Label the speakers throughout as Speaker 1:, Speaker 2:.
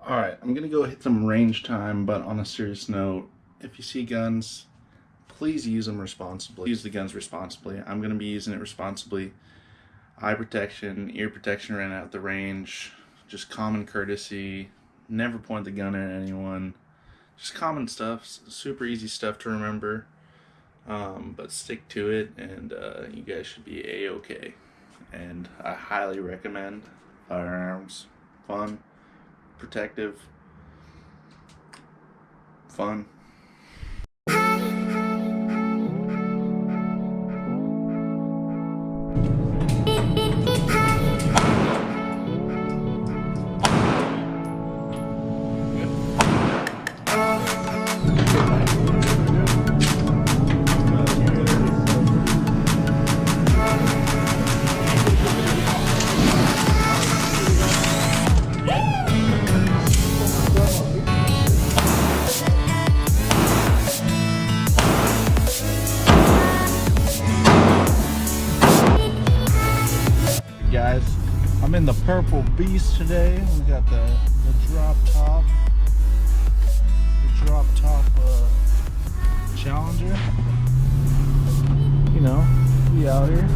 Speaker 1: Alright, I'm gonna go hit some range time, but on a serious note, if you see guns, please use them responsibly. Use the guns responsibly. I'm gonna be using it responsibly. Eye protection, ear protection right at the range, just common courtesy, never point the gun at anyone. Just common stuff, super easy stuff to remember, but stick to it and you guys should be a-okay. And I highly recommend firearms. Fun, protective, fun. Guys, I'm in the Purple Beast today. We got the drop top Challenger. You know, we out here.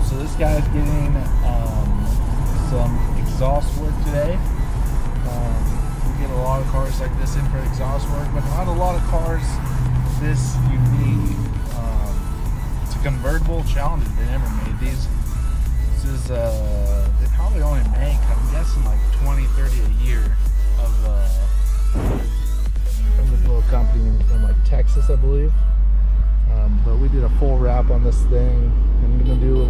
Speaker 1: So this guy's getting some exhaust work today. We get a lot of cars like this in for exhaust work, but not a lot of cars this unique. It's a convertible Challenger. They never made these. This is they probably only make, I'm guessing, like 20-30 a year from this little company in like Texas, I believe. But we did a full wrap on this thing. I'm gonna do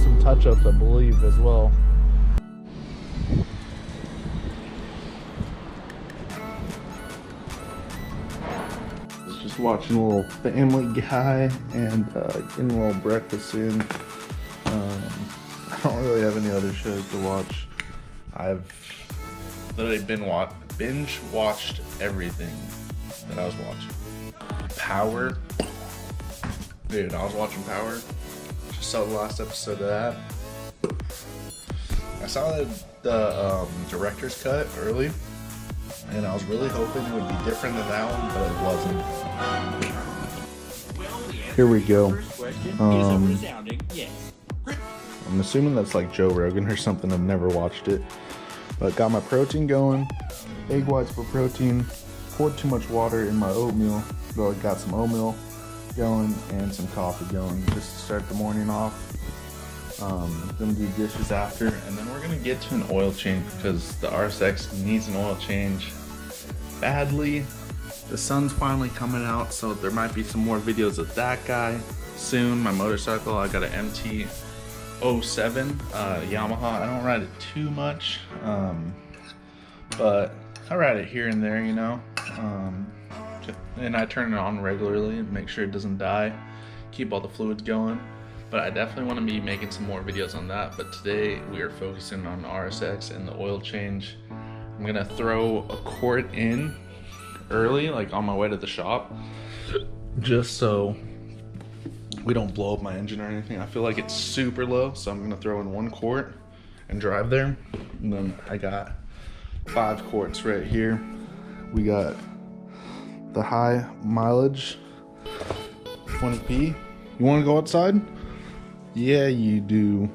Speaker 1: some touch-ups, I believe, as well. Just watching a little Family Guy and getting a little breakfast in. I don't really have any other shows to watch. I've literally binge watched everything that I was watching. Power, dude, I was watching Power. Just saw the last episode of that. I saw the director's cut early, and I was really hoping it would be different than that one, but it wasn't. Here we go. I'm assuming that's like Joe Rogan or something. I've never watched it. But got my protein going. Egg whites for protein. Poured too much water in my oatmeal. So I got some oatmeal going and some coffee going just to start the morning off. Gonna do dishes after, and then we're gonna get to an oil change because the RSX needs an oil change badly. The sun's finally coming out, so there might be some more videos of that guy soon. My motorcycle, I got an MT-07 Yamaha. I don't ride it too much, but I ride it here and there, you know. And I turn it on regularly and make sure it doesn't die, keep all the fluids going. But I definitely want to be making some more videos on that. But today we are focusing on RSX and the oil change. I'm gonna throw a quart in early, like on my way to the shop, just so we don't blow up my engine or anything. I feel like it's super low, so I'm gonna throw in 1 quart and drive there. And then I got 5 quarts right here. We got the high mileage 20p. You want to go outside? Yeah, you do.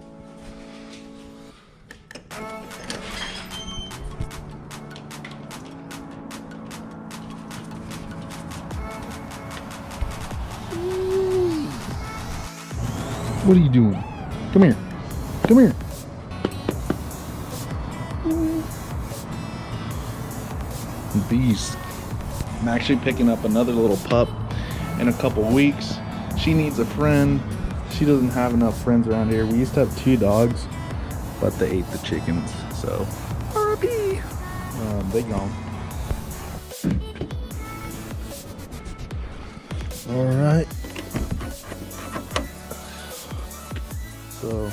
Speaker 1: What are you doing? Come here. Come here. Beast. I'm actually picking up another little pup in a couple weeks. She needs a friend. She doesn't have enough friends around here. We used to have 2 dogs, but they ate the chickens, so R.I.P. They gone. All right. So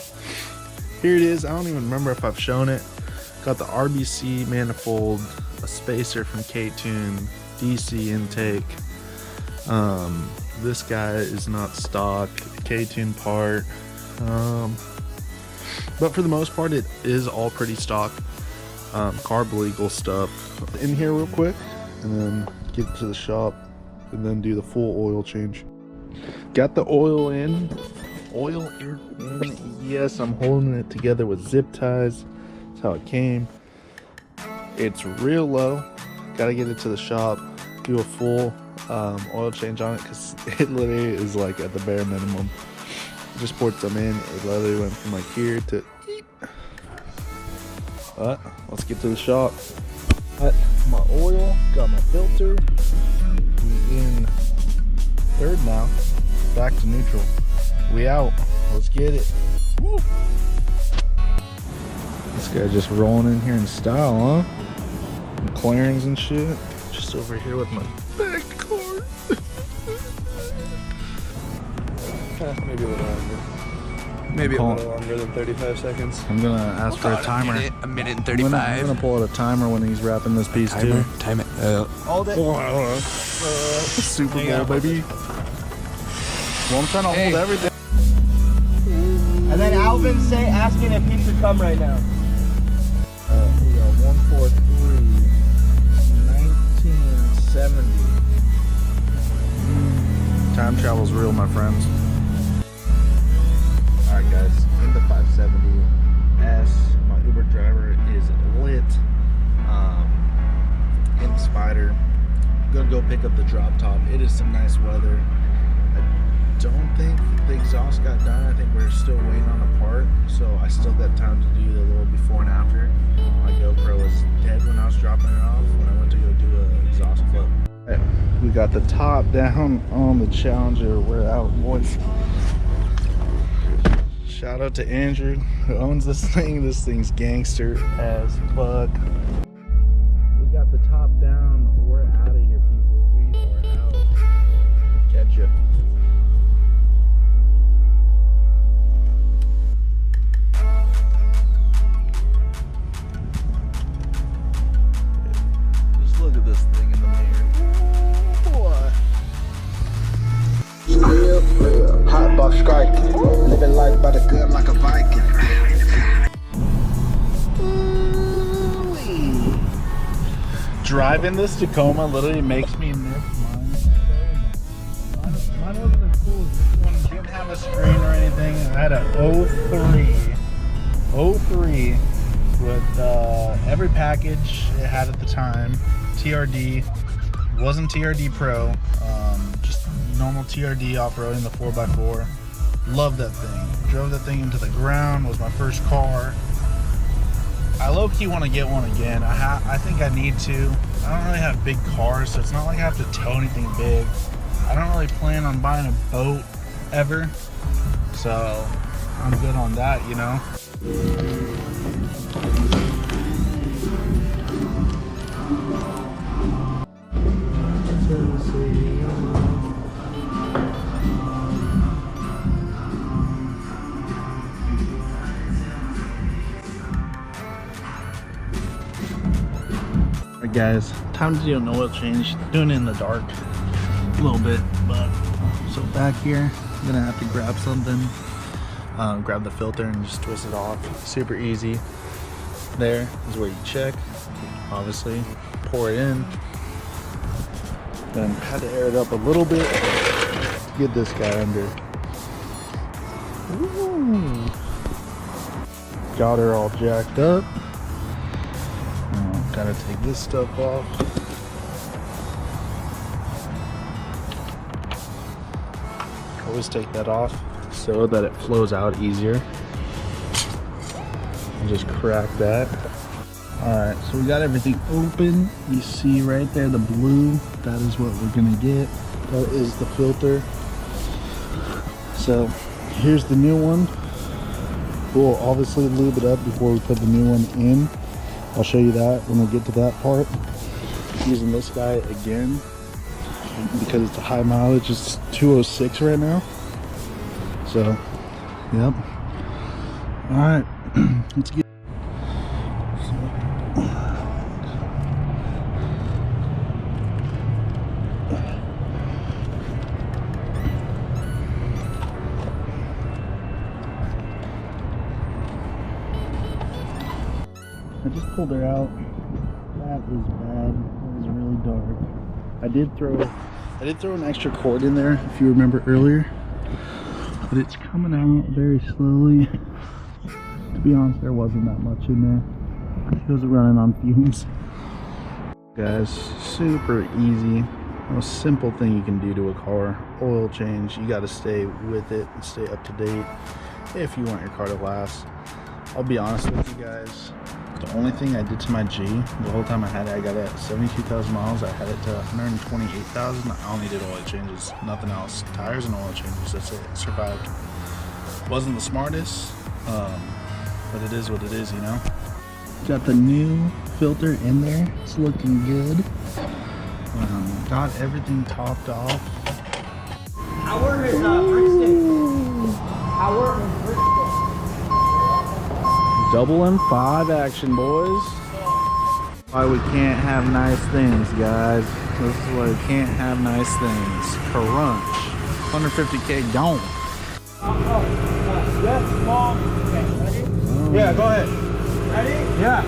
Speaker 1: here it is. I don't even remember if I've shown it. Got the RBC manifold, a spacer from K-Tune, DC intake. This guy is not stock, K-Tune part. But for the most part, it is all pretty stock, carb legal stuff. In here real quick, and then get to the shop, and then do the full oil change. Got the oil in. Oil in. Yes, I'm holding it together with zip ties. That's how it came. It's real low. Gotta get it to the shop, do a full oil change on it, because it literally is like at the bare minimum. Just poured some in. It literally went from like here to let's get to the shop. Got my oil, got my filter. We in third now. Back to neutral. We out. Let's get it. Woo. This guy just rolling in here in style, huh? McLarens and shit. Just over here with my back car.
Speaker 2: Maybe a little longer. Maybe a little longer than 35 seconds.
Speaker 1: I'm gonna ask for a timer.
Speaker 2: A minute and 35.
Speaker 1: I'm gonna pull out a timer when he's wrapping this piece too.
Speaker 2: Time it.
Speaker 3: Hold it.
Speaker 1: Super Bowl, baby. Well, I'm trying to hold everything.
Speaker 3: And then Alvin asking if he should come right now.
Speaker 1: We got 143, 1970. Time travel's real, my friends. Alright guys, in the 570S, my Uber driver is lit. In the Spider. I'm gonna go pick up the drop top. It is some nice weather. I don't think the exhaust got done. I think we're still waiting on a part, so I still got time to do the little before and after. My GoPro was dead when I was dropping it off when I went to go do an exhaust flip. Right, we got the top down on the Challenger. We're out, boys. Shout out to Andrew who owns this thing. This thing's gangster as fuck. We got the top down. We're out of here, people. We are out. Catch ya. Just look at this thing in the mirror. Boy.
Speaker 4: Hot box striking, living life by the gun like a Viking.
Speaker 1: Driving this Tacoma literally makes me miss mine so much. Mine wasn't as cool as this one. It didn't have a screen or anything. I had a 03 with every package it had at the time. TRD, wasn't TRD Pro, just normal TRD off-roading the 4x4. Loved that thing. Drove that thing into the ground. Was my first car. I low-key want to get one again. I think I need to. I don't really have big cars, so it's not like I have to tow anything big. I don't really plan on buying a boat ever, so I'm good on that, you know. Alright guys, time to do an oil change. Doing it in the dark a little bit, but so back here I'm gonna have to grab something, grab the filter and just twist it off. Super easy. There is where you check, obviously pour it in, then had to air it up a little bit to get this guy under. Ooh. Got her all jacked up. Gotta take this stuff off. Always take that off so that it flows out easier. And just crack that. Alright, so we got everything open. You see right there the blue. That is what we're gonna get. That is the filter. So here's the new one. We'll obviously lube it up before we put the new one in. I'll show you that when we get to that part. Using this guy again because it's a high mileage. It's 206 right now. So, yep. All right, let's get.
Speaker 5: I just pulled her out. That is bad. That is really dark. I did throw an extra cord in there, if you remember earlier, but it's coming out very slowly. To be honest, there wasn't that much in there. It was running on fumes. Guys, super easy. Most simple thing you can do to a car. Oil change. You got to stay with it and stay up to date if you want your car to last. I'll be honest with you guys, the only thing I did to my G, the whole time I had it, I got it at 72,000 miles. I had it to 128,000. I only did oil changes, nothing else. Tires and oil changes, that's it. It survived. Wasn't the smartest, but it is what it is, you know? Got the new filter in there. It's looking good. Got everything topped off.
Speaker 3: Our is Brixton. Our is Brixton.
Speaker 5: Double M5 action, boys. Why we can't have nice things, guys. This is why we can't have nice things. Crunch. 150K gone.
Speaker 3: Yes, mom. Okay, ready? Yeah, go ahead. Ready? Yeah.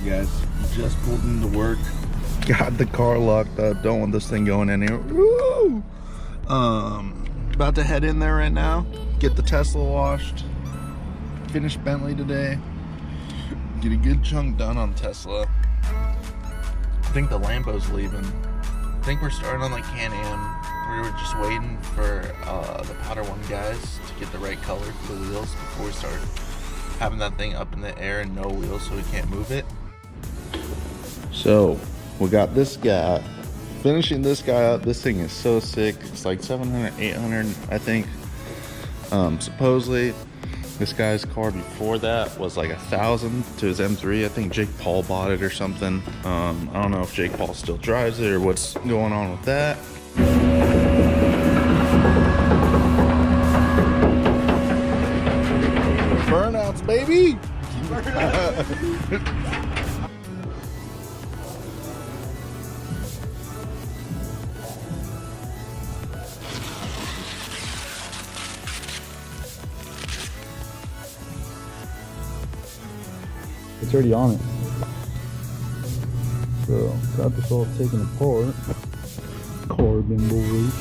Speaker 5: Guys, just pulled into work. Got the car locked up. Don't want this thing going anywhere. Woo! About to head in there right now. Get the Tesla washed. Finish Bentley today. Get a good chunk done on Tesla. I think the Lambo's leaving. I think we're starting on the Can-Am. We were just waiting for the Powder One guys to get the right color for the wheels before we start having that thing up in the air and no wheels so we can't move it. So we got this guy, finishing this guy up. This thing is so sick. It's like 700, 800, I think. Supposedly this guy's car before that was like 1,000 to his M3. I think Jake Paul bought it or something. I don't know if Jake Paul still drives it or what's going on with that. Burnouts, baby. It's already on it. So, got this all taken apart. Carbon boys.